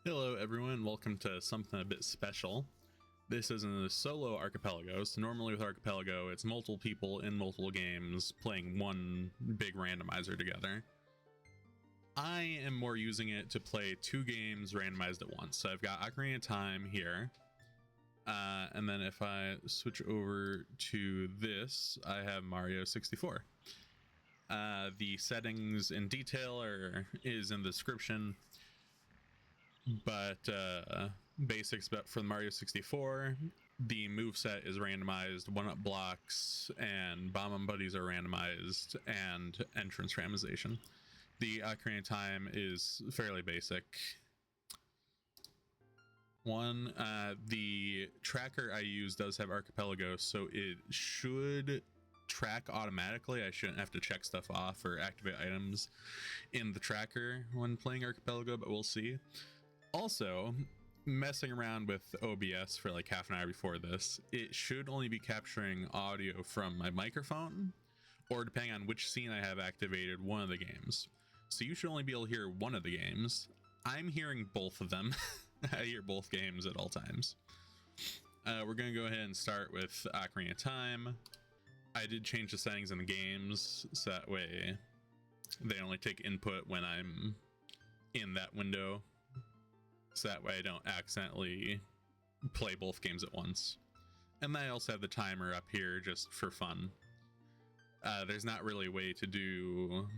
Hello everyone, welcome to something a bit special. This is a solo archipelago, so normally with archipelago it's multiple people in multiple games playing one big randomizer together. I am more using it to play two games randomized at once. So I've got Ocarina of Time here, and then if I switch over to this, I have Mario 64. The settings in detail is in the description. But basics for the Mario 64, the moveset is randomized, one-up blocks and bomb buddies are randomized, and entrance randomization. The Ocarina of Time is fairly basic. The tracker I use does have archipelago, so it should track automatically. I shouldn't have to check stuff off or activate items in the tracker when playing archipelago, but we'll see. Also, messing around with OBS for like half an hour before this, it should only be capturing audio from my microphone, or depending on which scene I have activated, one of the games. So you should only be able to hear one of the games. I'm hearing both of them. I hear both games at all times. We're going to go ahead and start with Ocarina of Time. I did change the settings in the games, so that way they only take input when I'm in that window. So that way I don't accidentally play both games at once. And then I also have the timer up here just for fun. There's not really a way to do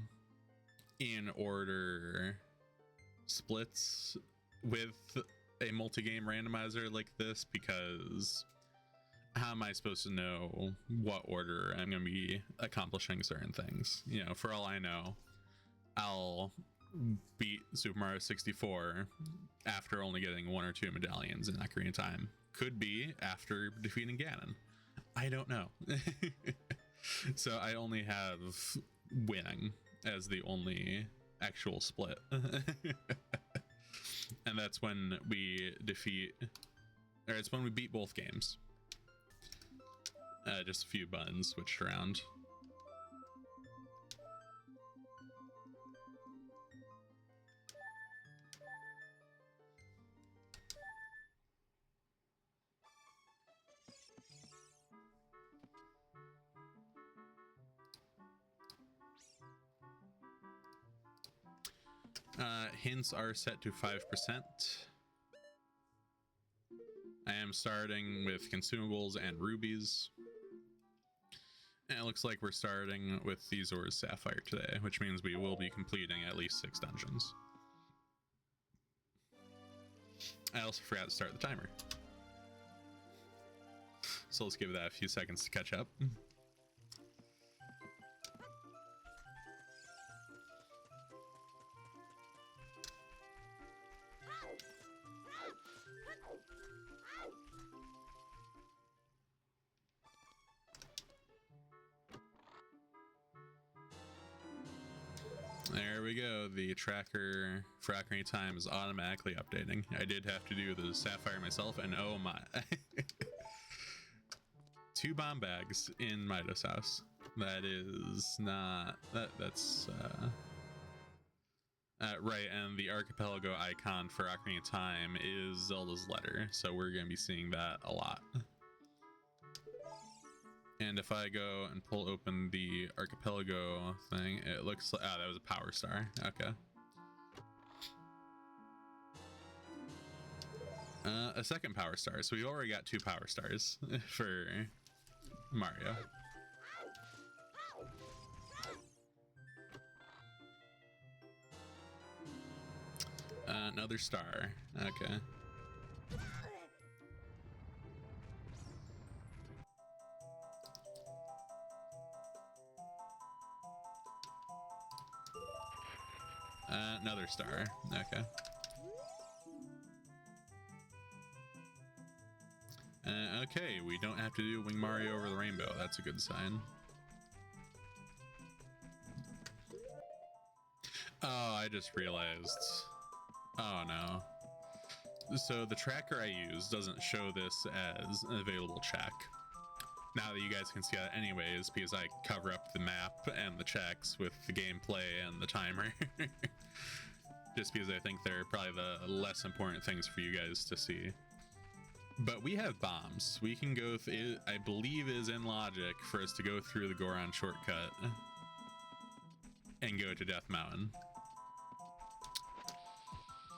in order splits with a multi-game randomizer like this, because how am I supposed to know what order I'm going to be accomplishing certain things? You know, for all I know, I'll beat Super Mario 64 after only getting one or two medallions in Ocarina of Time. Could be after defeating Ganon. I don't know. So I only have winning as the only actual split. And that's when we it's when we beat both games. Just a few buttons switched around. Hints are set to 5%. I am starting with consumables and rubies. And it looks like we're starting with Thezor's Sapphire today, which means we will be completing at least 6 dungeons. I also forgot to start the timer. So let's give that a few seconds to catch up. There we go. The tracker for Ocarina of Time is automatically updating. I did have to do the Sapphire myself, and oh my. 2 bomb bags in Mido's house. That is not... That's... right, and the archipelago icon for Ocarina of Time is Zelda's letter, so we're going to be seeing that a lot. And if I go and pull open the archipelago thing, it looks like... Oh, that was a power star. Okay. A second power star. So we've already got 2 power stars for Mario. Another star. Okay. Another star. Okay. Okay, we don't have to do Wing Mario over the rainbow. That's a good sign. Oh, I just realized. Oh no. So the tracker I use doesn't show this as an available check. Now that you guys can see that anyways, because I cover up the map and the checks with the gameplay and the timer. just because I think they're probably the less important things for you guys to see. But we have bombs. We can go, I believe is in logic for us to go through the Goron shortcut and go to Death Mountain.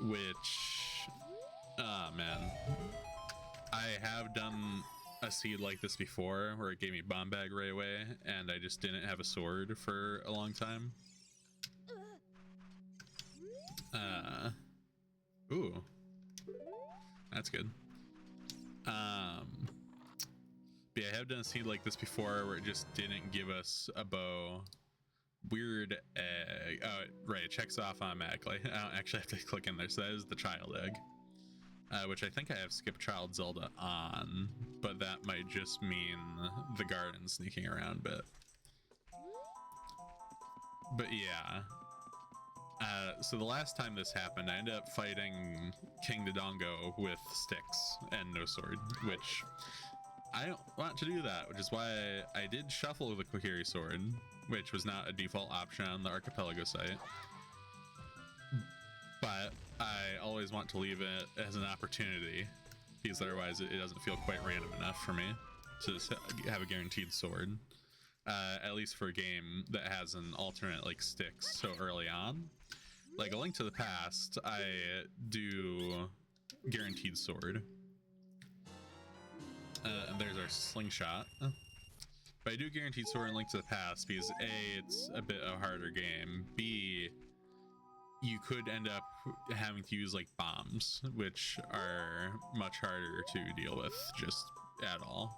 Which, oh man. I have done a seed like this before where it gave me bomb bag right away and I just didn't have a sword for a long time. Ooh, that's good. But yeah, I have done a seed like this before where it just didn't give us a bow. Weird egg. Oh, right, it checks off automatically. I don't actually have to click in there, so that is the child egg. Which I think I have Skip Child Zelda on, but that might just mean the garden sneaking around a bit. But yeah. So the last time this happened, I ended up fighting King Dodongo with sticks and no sword, which I don't want to do that, which is why I did shuffle the Kokiri sword, which was not a default option on the Archipelago site. But I always want to leave it as an opportunity, because otherwise it doesn't feel quite random enough for me to just have a guaranteed sword. At least for a game that has an alternate like sticks so early on. Like A Link to the Past, I do guaranteed sword. And there's our slingshot. But I do guaranteed sword in Link to the Past because A, it's a bit of a harder game. B, you could end up having to use like bombs, which are much harder to deal with just at all.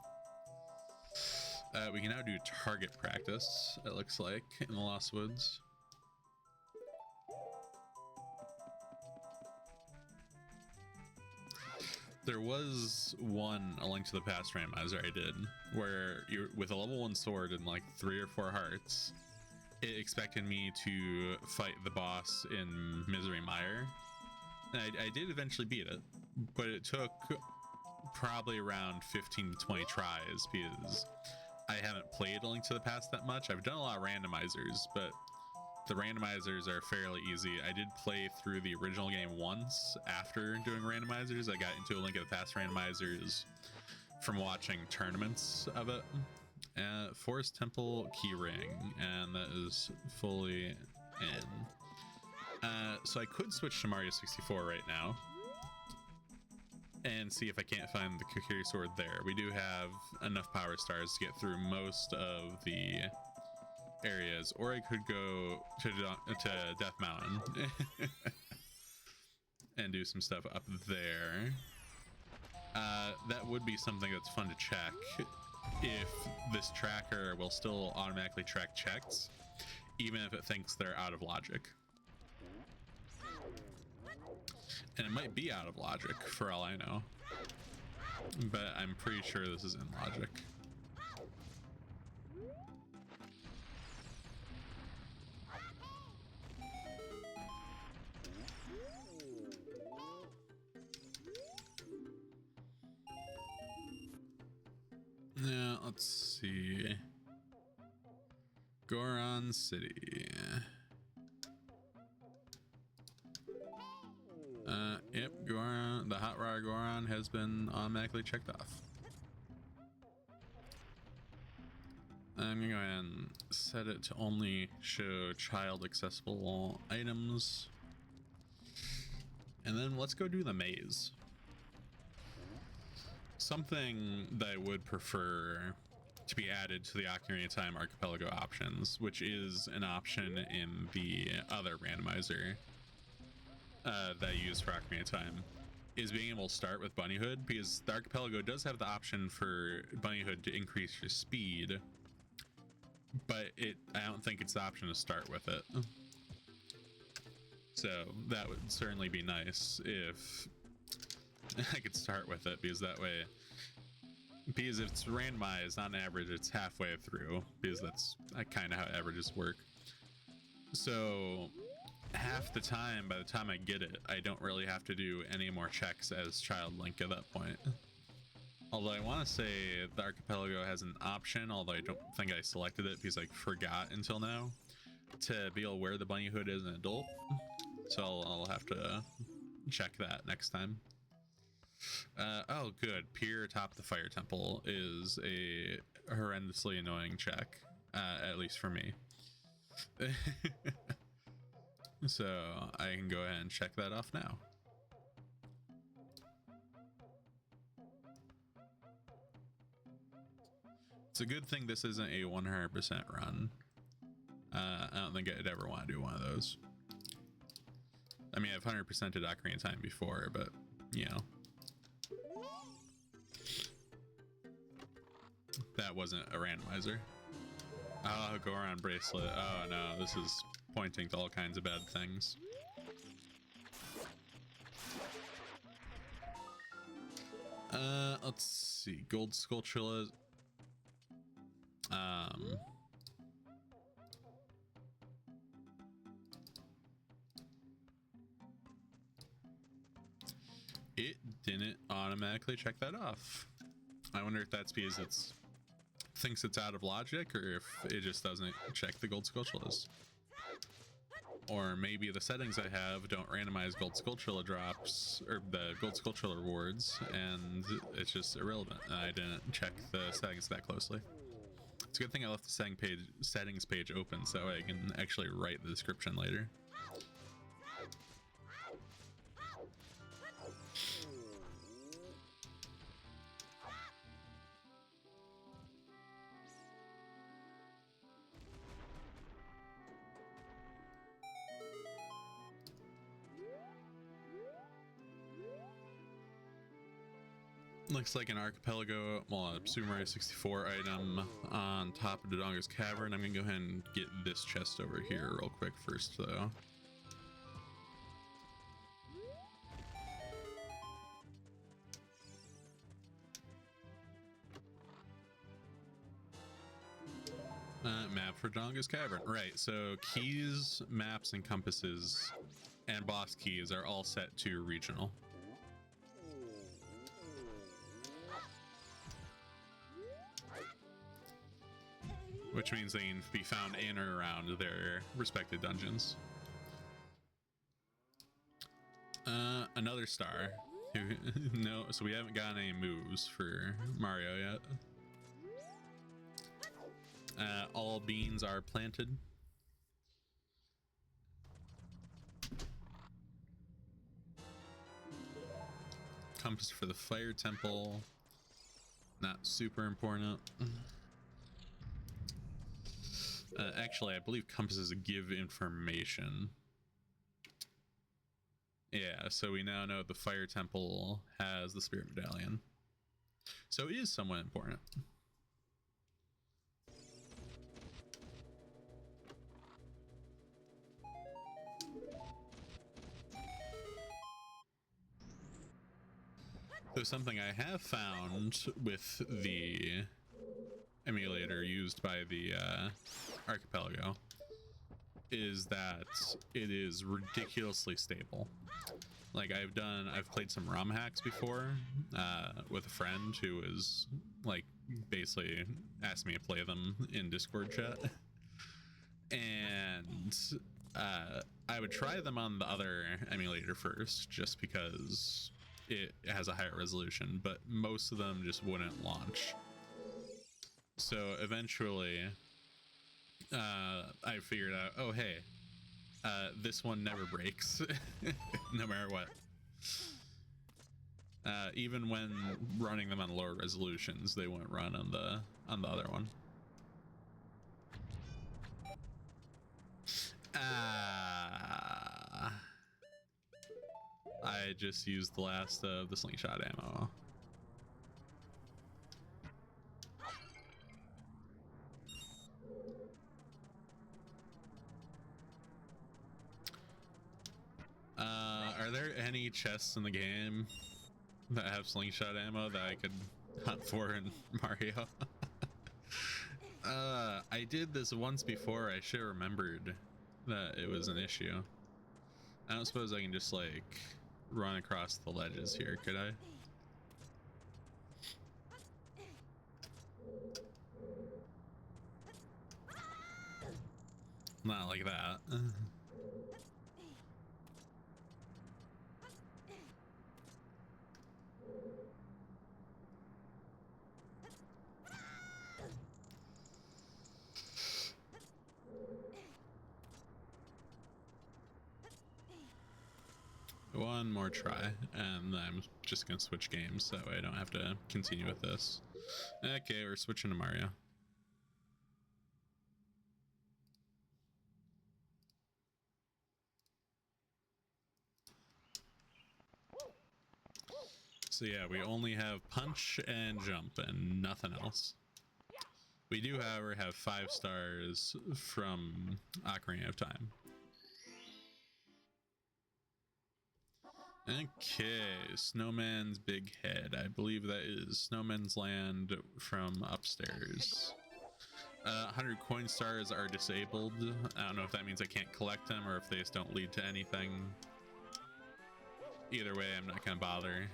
We can now do target practice, it looks like, in the Lost Woods. There was one A Link to the Past randomizer I did where you, with a level 1 sword and like 3 or 4 hearts, it expected me to fight the boss in Misery Mire. And I did eventually beat it, but it took probably around 15 to 20 tries because I haven't played A Link to the Past that much. I've done a lot of randomizers, but the randomizers are fairly easy. I did play through the original game once after doing randomizers. I got into A Link to the Past randomizers from watching tournaments of it. Forest Temple Keyring, and that is fully in. So I could switch to Mario 64 right now and see if I can't find the Kokiri sword there. We do have enough power stars to get through most of the areas, or I could go to Death Mountain and do some stuff up there. That would be something that's fun to check, if this tracker will still automatically track checks even if it thinks they're out of logic. And it might be out of logic for all I know, but I'm pretty sure this is in logic. Yeah, let's see. Goron City. Yep, Goron, the Hot Rod Goron has been automatically checked off. I'm gonna go ahead and set it to only show child accessible items. And then let's go do the maze. Something that I would prefer to be added to the Ocarina of Time Archipelago options, which is an option in the other randomizer that I use for Ocarina of Time, is being able to start with Bunnyhood, because the Archipelago does have the option for Bunnyhood to increase your speed, but I don't think it's the option to start with it. So that would certainly be nice if I could start with it, because that way, because if it's randomized on average, it's halfway through, because that's kind of how averages work. So half the time, by the time I get it, I don't really have to do any more checks as Child Link at that point. Although I want to say the Archipelago has an option, although I don't think I selected it because I forgot until now, to be able to wear the bunny hood as an adult. so I'll have to check that next time. Oh, good. Pier atop the fire temple is a horrendously annoying check, at least for me. So I can go ahead and check that off now. It's a good thing this isn't a 100% run. I don't think I'd ever want to do one of those. I mean, I've 100%ed Ocarina of Time before, but, you know. That wasn't a randomizer. Oh, go around bracelet. Oh no, this is pointing to all kinds of bad things. Let's see. Gold Skulltula. It didn't automatically check that off. I wonder if that's because it's thinks it's out of logic, or if it just doesn't check the gold Skulltulas. Or maybe the settings I have don't randomize gold Skulltula drops, or the gold Skulltula rewards, and it's just irrelevant. I didn't check the settings that closely. It's a good thing I left the settings page open so I can actually write the description later. Looks like an archipelago, well, a Super Mario 64 item on top of Dodongo's Cavern. I'm gonna go ahead and get this chest over here real quick first, though. Map for Dodongo's Cavern. Right, so keys, maps, and compasses, and boss keys are all set to regional. Which means they can be found in or around their respective dungeons. Another star. No, so we haven't gotten any moves for Mario yet. All beans are planted. Compass for the fire temple. Not super important. Actually, I believe compasses give information. Yeah, so we now know the fire temple has the spirit medallion. So it is somewhat important. So something I have found with the emulator used by the archipelago is that it is ridiculously stable. Like I've played some ROM hacks before with a friend who was like basically asked me to play them in Discord chat, and I would try them on the other emulator first just because it has a higher resolution, but most of them just wouldn't launch. So eventually I figured out, oh hey, this one never breaks no matter what. Even when running them on lower resolutions, they won't run on the other one. I just used the last of the slingshot ammo. Are there any chests in the game that have slingshot ammo that I could hunt for in Mario? I did this once before. I should have remembered that it was an issue. I don't suppose I can just like run across the ledges here, could I? Not like that. One more try, and I'm just gonna switch games, that way I don't have to continue with this. Okay, we're switching to Mario. So yeah, we only have punch and jump and nothing else. We do, however, have 5 stars from Ocarina of Time. Okay, Snowman's Big Head. I believe that is Snowman's Land from upstairs. 100 coin stars are disabled. I don't know if that means I can't collect them or if they just don't lead to anything. Either way, I'm not gonna bother.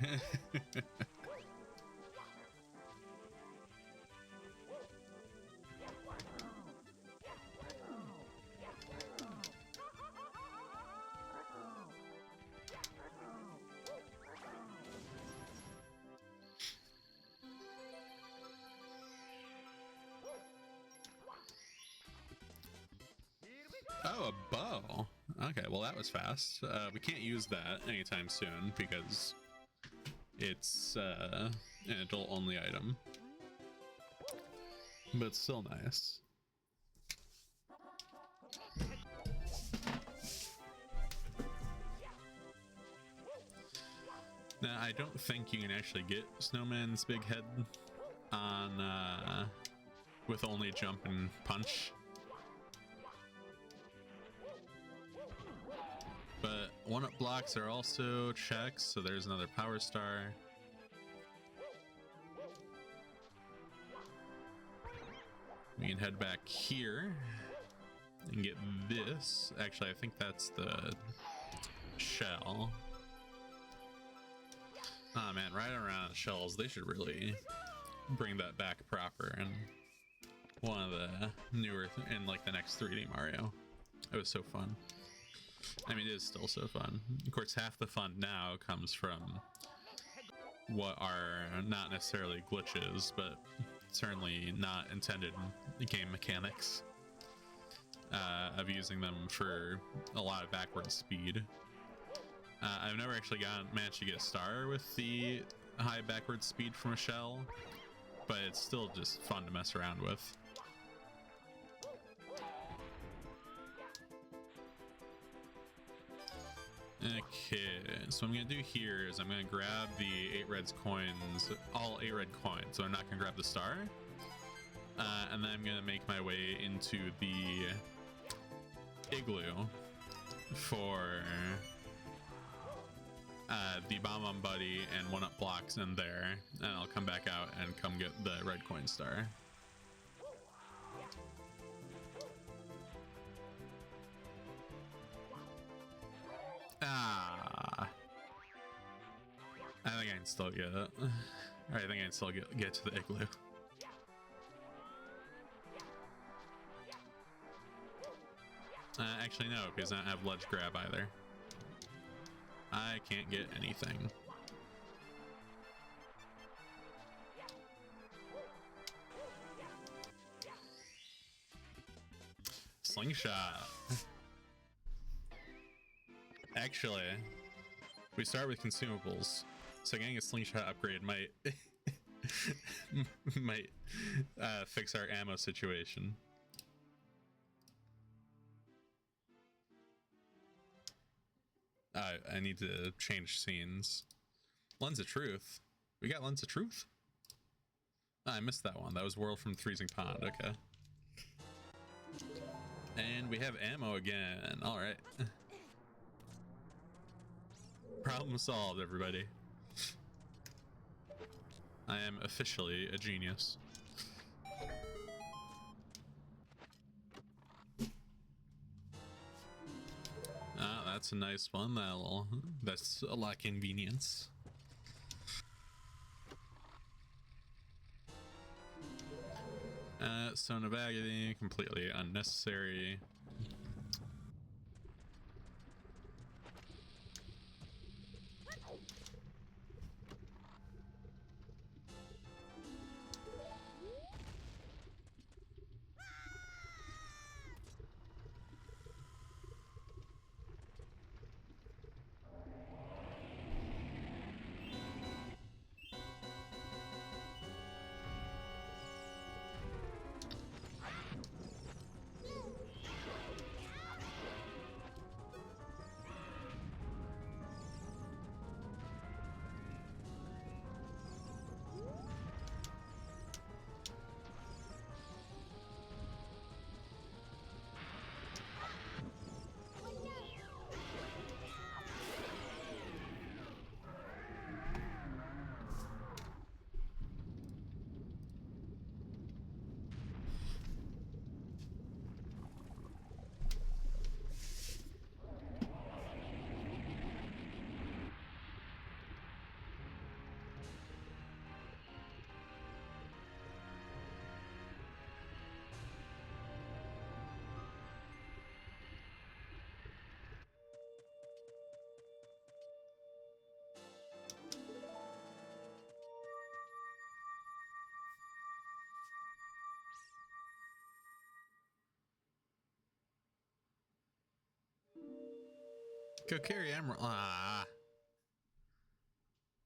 Oh, a bow. Okay, well that was fast. We can't use that anytime soon because it's an adult-only item. But still nice. Now, I don't think you can actually get Snowman's Big Head on with only jump and punch. But 1-up blocks are also checks, so there's another power star. We can head back here and get this. Actually, I think that's the shell. Ah, man, right around shells, they should really bring that back proper in one of the newer, in like the next 3D Mario. It was so fun. I mean, it is still so fun. Of course, half the fun now comes from what are not necessarily glitches, but certainly not intended game mechanics of using them for a lot of backward speed. I've never actually managed to get a star with the high backward speed from a shell, but it's still just fun to mess around with. Okay, so what I'm gonna do here is I'm gonna grab the 8 red coins, all 8 red coins, so I'm not gonna grab the star. And then I'm gonna make my way into the igloo for the Bomb Buddy and 1-up blocks in there, and I'll come back out and come get the red coin star. Ah, I think I can still get it. I think I can still get to the igloo. Actually, no, because I don't have ledge grab either. I can't get anything. Slingshot. Actually, we start with consumables, so getting a slingshot upgrade might might fix our ammo situation. I need to change scenes. Lens of Truth. We got Lens of Truth? Oh, I missed that one. That was World from Freezing Pond. Okay. And we have ammo again. All right. Problem solved, everybody. I am officially a genius. Ah, that's a nice one. That's a lot of convenience. Stone of Agony, completely unnecessary. Go carry Emerald. Ah.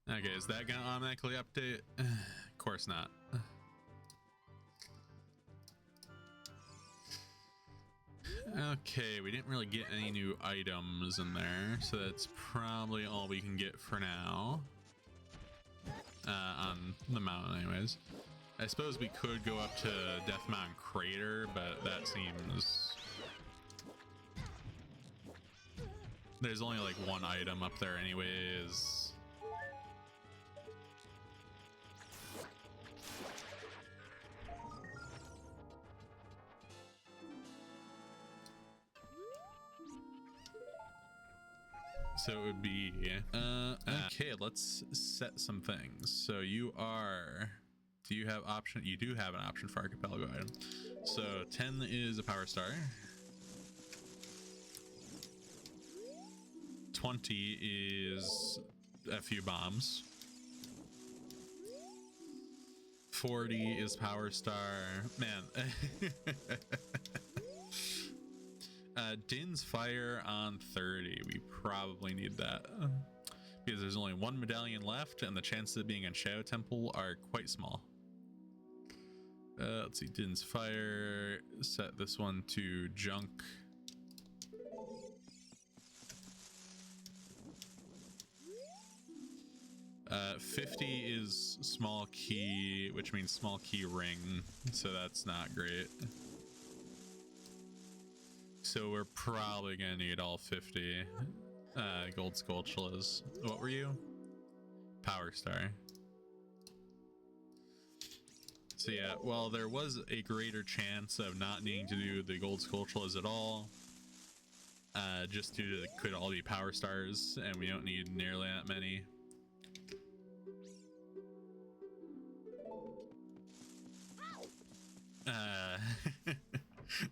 Okay, is that gonna automatically update? Of course not. Okay, we didn't really get any new items in there, so that's probably all we can get for now. On the mountain anyways. I suppose we could go up to Death Mountain Crater, but that seems... There's only like one item up there anyways. So it would be okay, let's set some things. So you are, do you have option? You do have an option for archipelago item. So 10 is a power star, 20 is a few bombs, 40 is power star. Man. Din's fire on 30. We probably need that because there's only one medallion left and the chances of being in Shadow Temple are quite small. Let's see, Din's fire, set this one to junk. Uh, 50 is small key, which means small key ring, so that's not great. So we're probably gonna need all 50 gold sculptulas. What were you? Power star. So yeah, well, there was a greater chance of not needing to do the gold sculptulas at all, just due to the could all be power stars, and we don't need nearly that many.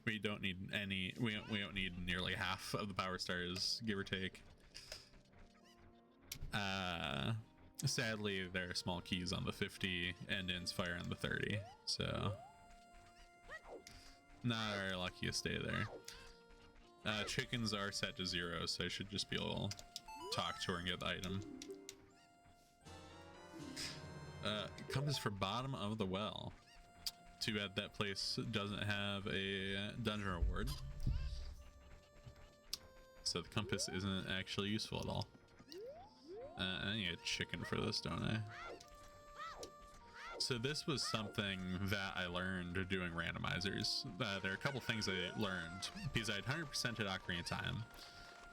We don't need any. We don't need nearly half of the power stars, give or take. Sadly, there are small keys on the 50 and Din's fire on the 30, so not our luckiest day there. Chickens are set to 0, so I should just be able to talk to her and get the item. Compass for bottom of the well. Too bad that place doesn't have a dungeon reward, so the compass isn't actually useful at all. I need a chicken for this, don't I? So this was something that I learned doing randomizers. There are a couple things I learned because I had 100%ed Ocarina of Time,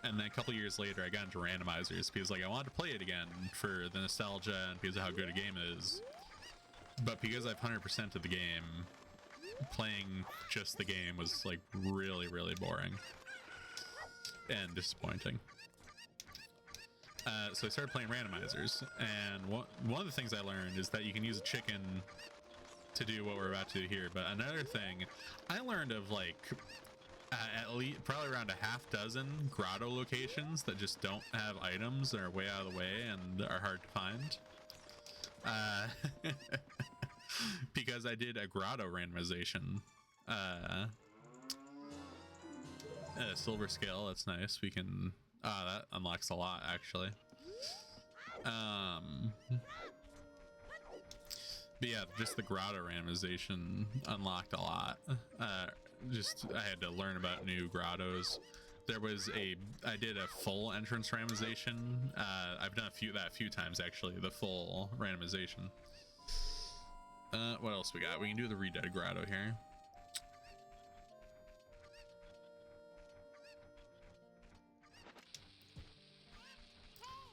and then a couple years later I got into randomizers because like I wanted to play it again for the nostalgia and because of how good a game is. But because I've 100% of the game, playing just the game was like really, really boring and disappointing. So I started playing randomizers, and one of the things I learned is that you can use a chicken to do what we're about to do here. But another thing I learned of like at least probably around a half dozen grotto locations that just don't have items and are way out of the way and are hard to find. Because I did a grotto randomization. Silver scale, that's nice. We can that unlocks a lot actually. But yeah, just the grotto randomization unlocked a lot. Just I had to learn about new grottos. There was I did a full entrance randomization. I've done a few times actually, the full randomization. What else we got? We can do the Reded Grotto here.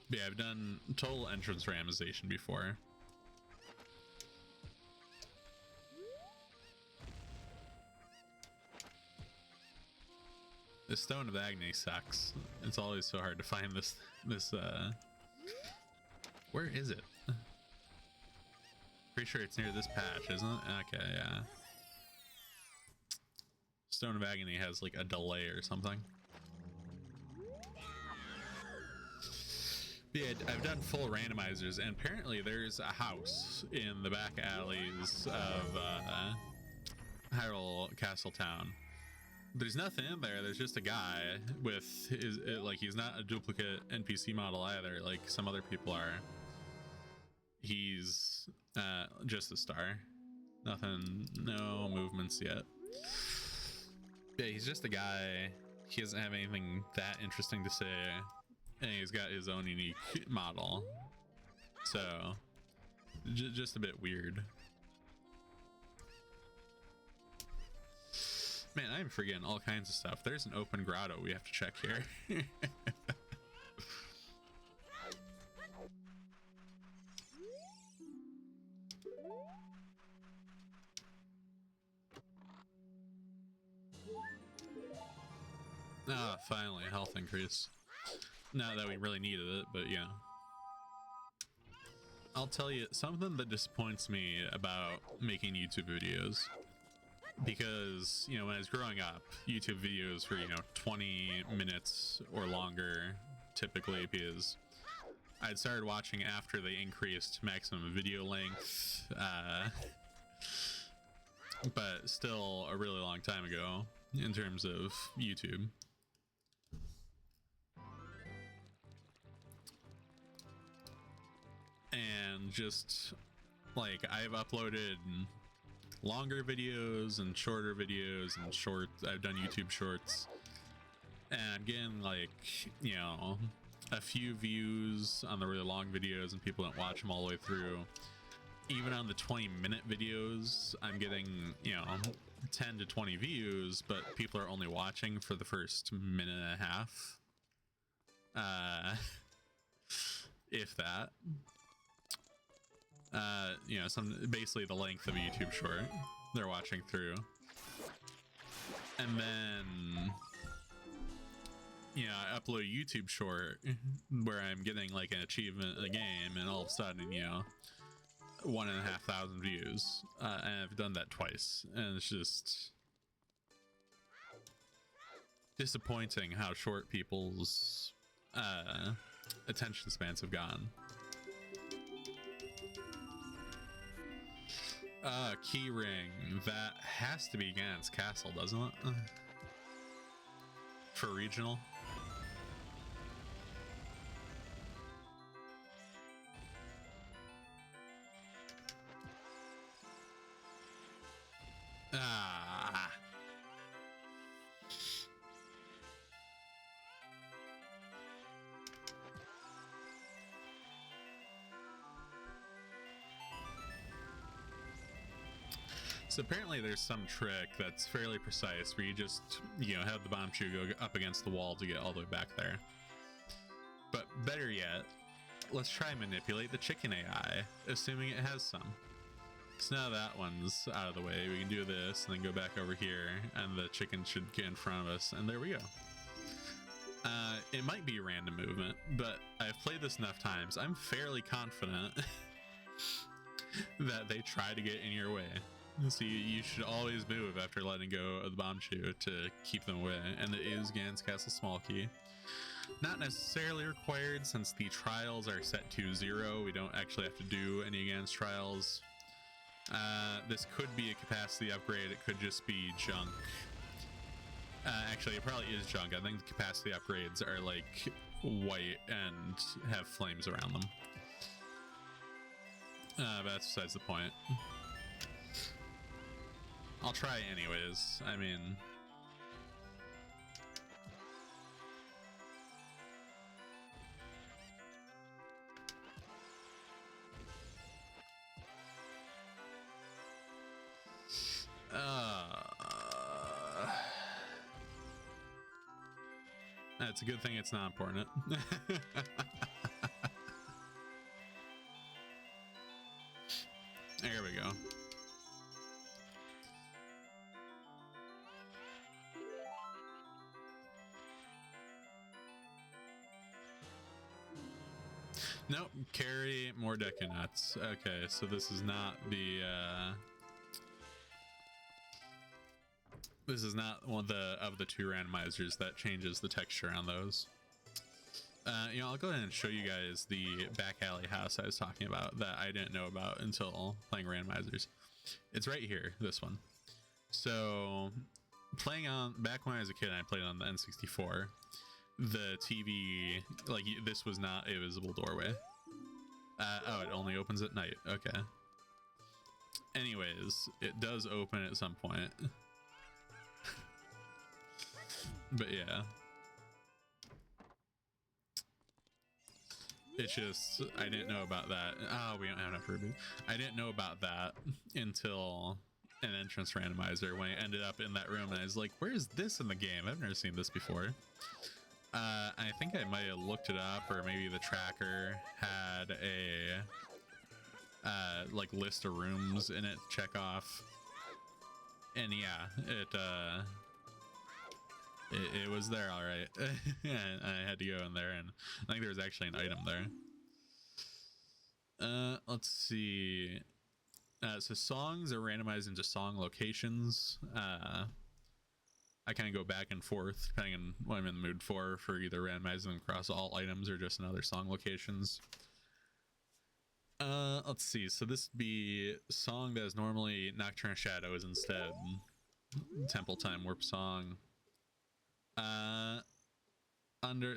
But yeah, I've done total entrance randomization before. The Stone of Agony sucks. It's always so hard to find this where is it? Pretty sure it's near this patch, isn't it? Okay, yeah. Stone of Agony has like a delay or something. But yeah, I've done full randomizers, and apparently there's a house in the back alleys of Hyrule Castle Town There's nothing in there. There's just a guy with his, like, he's not a duplicate NPC model either, like some other people are. He's just a star. Nothing, no movements yet. Yeah, he's just a guy. He doesn't have anything that interesting to say, and he's got his own unique model. So, just a bit weird. Man, I'm forgetting all kinds of stuff. There's an open grotto we have to check here. Ah, finally, a health increase. Not that we really needed it, but yeah. I'll tell you, something that disappoints me about making YouTube videos, because, you know, when I was growing up, YouTube videos were, you know, 20 minutes or longer, typically, because I'd started watching after they increased maximum video length, but still a really long time ago in terms of YouTube. And just, like, I've uploaded longer videos and shorter videos and I've done YouTube shorts, and I'm getting, like, you know, a few views on the really long videos, and people don't watch them all the way through. Even on the 20-minute videos, I'm getting, you know, 10 to 20 views, but people are only watching for the first minute and a half, if that. You know, basically the length of a YouTube short they're watching through. And then, you know, I upload a YouTube short where I'm getting, like, an achievement in a game, and all of a sudden, you know, 1,500 views. And I've done that twice, and it's just disappointing how short people's attention spans have gone. Key ring. That has to be Gan's Castle, doesn't it? For regional. Ah. So apparently there's some trick that's fairly precise where you just, you know, have the bomb shoe go up against the wall to get all the way back there. But better yet, let's try and manipulate the chicken AI, assuming it has some. So now that one's out of the way, we can do this and then go back over here, and the chicken should get in front of us, and there we go. It might be random movement, but I've played this enough times, I'm fairly confident that they try to get in your way. So you should always move after letting go of the bomb shoe to keep them away, and it is Gan's Castle small key. Not necessarily required, since the trials are set to 0. We don't actually have to do any Gan's trials. This could be a capacity upgrade, it could just be junk. Actually, it probably is junk. I think the capacity upgrades are, like, white and have flames around them. But that's besides the point. I'll try anyways. I mean, it's a good thing it's not important. There we go. Nope, carry more Deca nuts. Okay, so this is not the this is not one of the two randomizers that changes the texture on those. You know, I'll go ahead and show you guys the back alley house I was talking about that I didn't know about until playing randomizers. It's right here, this one. So playing on back when I was a kid, I played on the N64. The TV, like this was not a visible doorway. Oh, it only opens at night. Okay. Anyways, it does open at some point. But yeah. It's just, I didn't know about that. Oh, we don't have enough ruby. I didn't know about that until an entrance randomizer when I ended up in that room and I was like, where's this in the game? I've never seen this before. I think I might have looked it up, or maybe the tracker had a like list of rooms in it to check off. And yeah, it was there, all right. And I had to go in there, and I think there was actually an item there. Let's see. So songs are randomized into song locations. I kind of go back and forth depending on what I'm in the mood for either randomizing them across all items or just in other song locations. Let's see. So this would be song that is normally Nocturne Shadows instead. Temple Time Warp Song.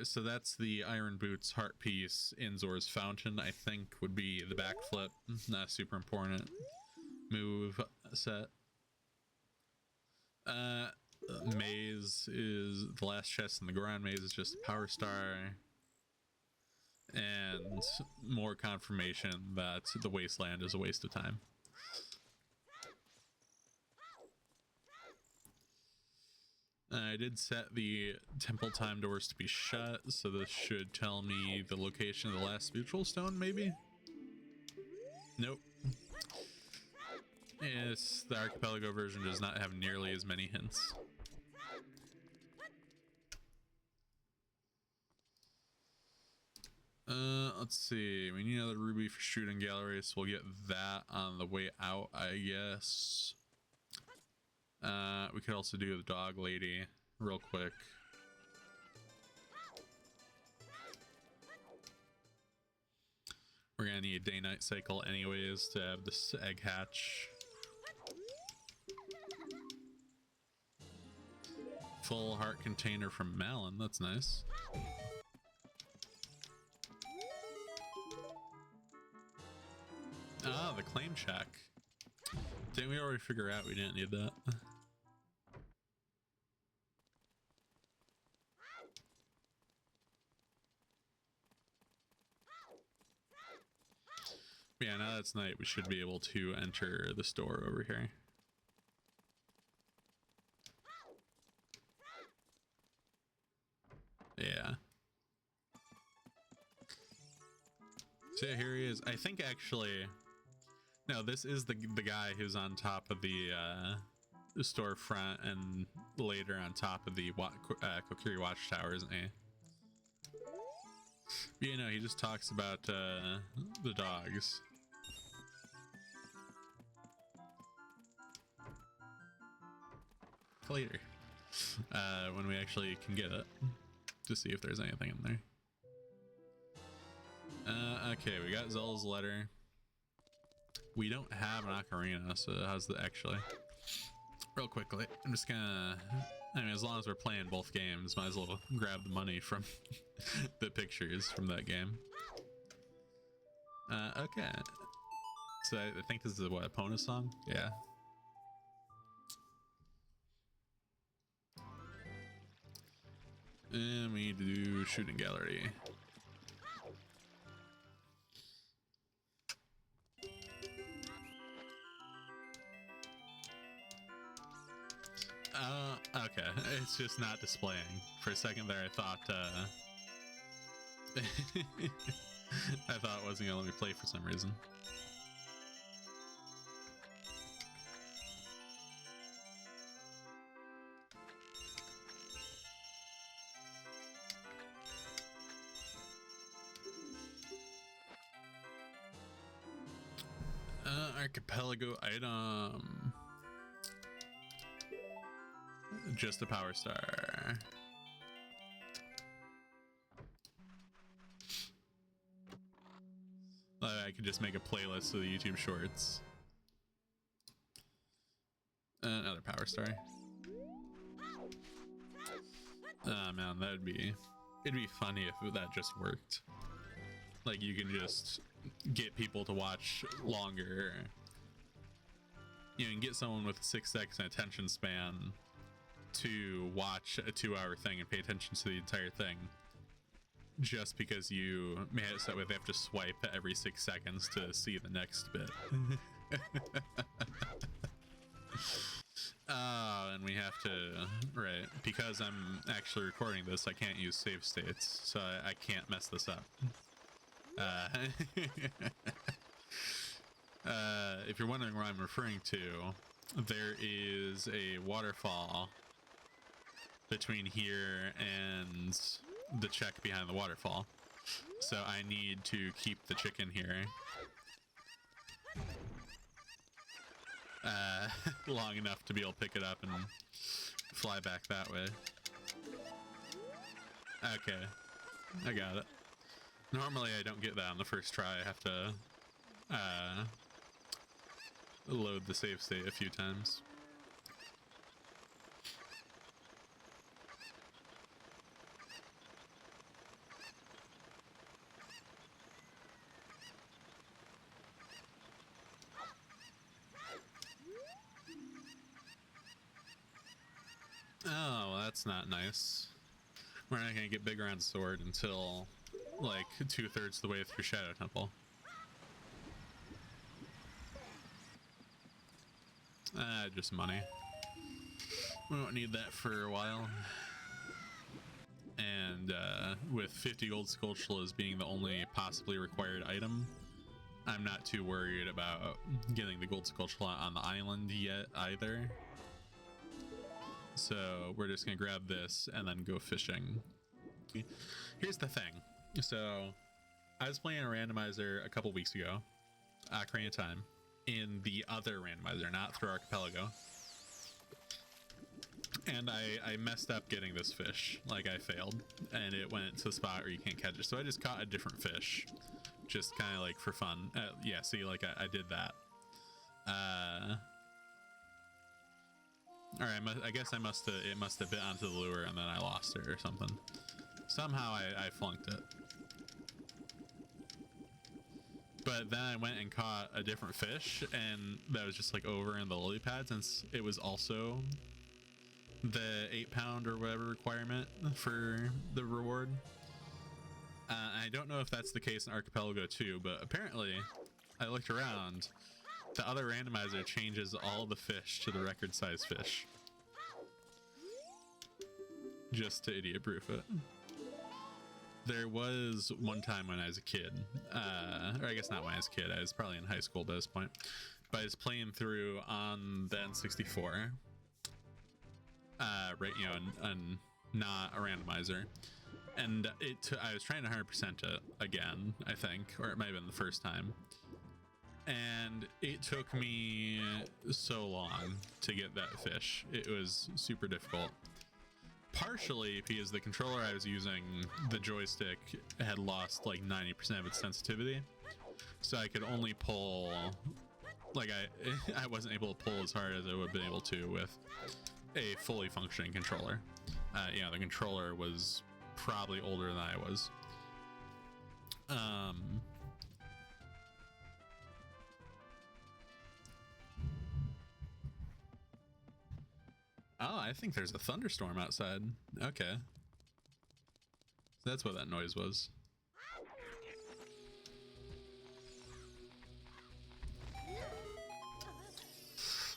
So that's the Iron Boots Heart Piece in Zora's Fountain, I think would be the backflip. Not super important move set. Maze is the last chest in the Goron Maze is just a power star. And more confirmation that the wasteland is a waste of time. I did set the temple time doors to be shut, so this should tell me the location of the last spiritual stone, maybe? Nope. Yes, the archipelago version does not have nearly as many hints. Let's see. We need another ruby for shooting gallery, so we'll get that on the way out, I guess. We could also do the dog lady real quick. We're gonna need a day-night cycle anyways to have this egg hatch. Full heart container from Malin, that's nice. Ah, the claim check. Didn't we already figure out we didn't need that? Yeah, now that's night, we should be able to enter the store over here. Yeah. So yeah, here he is. I think actually... No, this is the guy who's on top of the storefront and later on top of the Kokiri Watchtower, isn't he? You know, he just talks about the dogs. Later. When we actually can get it. To see if there's anything in there. Okay, we got Zelda's letter. We don't have an ocarina, so how's the actually? Real quickly, I'm just gonna... I mean, as long as we're playing both games, might as well grab the money from the pictures from that game. Okay. So I think this is what, a Epona song? Yeah. And we need to do shooting gallery. Okay. It's just not displaying. For a second there, I thought, I thought it wasn't gonna let me play for some reason. Archipelago item. Just a power star. I could just make a playlist of the YouTube shorts. Another power star. Man, it'd be funny if that just worked. Like, you can just get people to watch longer. You know, and get someone with a 6-second attention span to watch a 2-hour thing and pay attention to the entire thing, just because you made it so that they have to swipe every 6 seconds to see the next bit. And we have to, right, because I'm actually recording this, I can't use save states, so I can't mess this up. If you're wondering what I'm referring to, there is a waterfall between here and the check behind the waterfall. So I need to keep the chicken here long enough to be able to pick it up and fly back that way. Okay, I got it. Normally I don't get that on the first try. I have to load the save state a few times. Oh, well, that's not nice. We're not gonna get bigger on sword until like 2/3 of the way through Shadow Temple. Just money. We won't need that for a while. And with 50 gold Skulltulas being the only possibly required item, I'm not too worried about getting the gold Skulltula on the island yet either. So we're just gonna grab this and then go fishing. Here's the thing. So I was playing a randomizer a couple weeks ago, Ocarina of Time, in the other randomizer, not through Archipelago. And I messed up getting this fish. Like, I failed, and it went to the spot where you can't catch it. So I just caught a different fish, just kind of like for fun. Yeah, see, like I did that. All right, I guess it must have bit onto the lure and then I lost it or something. Somehow I flunked it. But then I went and caught a different fish, and that was just like over in the lily pads, and it was also the 8-pound or whatever requirement for the reward. I don't know if that's the case in Archipelago too, but apparently I looked around. The other randomizer changes all the fish to the record size fish, just to idiot proof it. There was one time when I was a kid, or I guess not when I was a kid, I was probably in high school by this point, but I was playing through on the N64, right, you know, and not a randomizer, and I was trying to 100% it again, I think, or it might have been the first time, and it took me so long to get that fish. It was super difficult. Partially because the controller I was using, the joystick, had lost like 90% of its sensitivity, so I could only pull, like I wasn't able to pull as hard as I would have been able to with a fully functioning controller. You know, the controller was probably older than I was. Oh, I think there's a thunderstorm outside. Okay. That's what that noise was.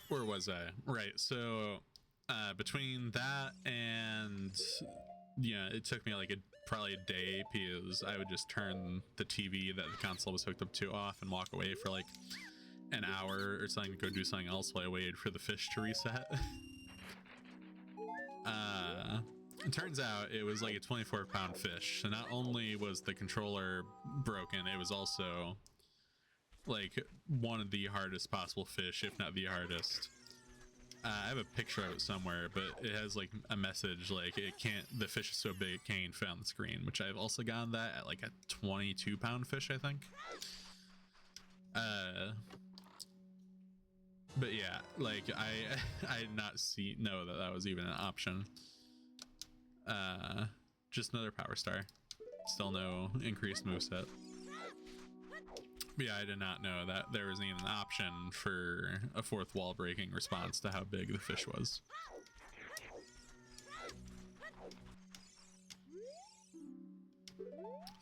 Where was I? Right, so between that and, yeah, it took me like probably a day, because I would just turn the TV that the console was hooked up to off and walk away for like an hour or something to go do something else while I waited for the fish to reset. It turns out it was like a 24-pound fish, so not only was the controller broken, it was also like one of the hardest possible fish, if not the hardest. I have a picture of it somewhere, but it has like a message like the fish is so big it can't even fit on the screen, which I've also gotten that at like a 22-pound fish, I think. But yeah, like I did not know that was even an option. Just another power star. Still no increased moveset. But yeah, I did not know that there was even an option for a fourth wall breaking response to how big the fish was.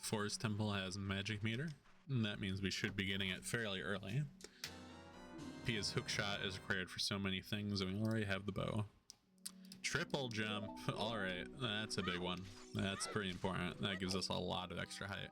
Forest Temple has magic meter, and that means we should be getting it fairly early. Pia's hookshot is required for so many things, and we already have the bow. Triple jump. All right, that's a big one. That's pretty important. That gives us a lot of extra height.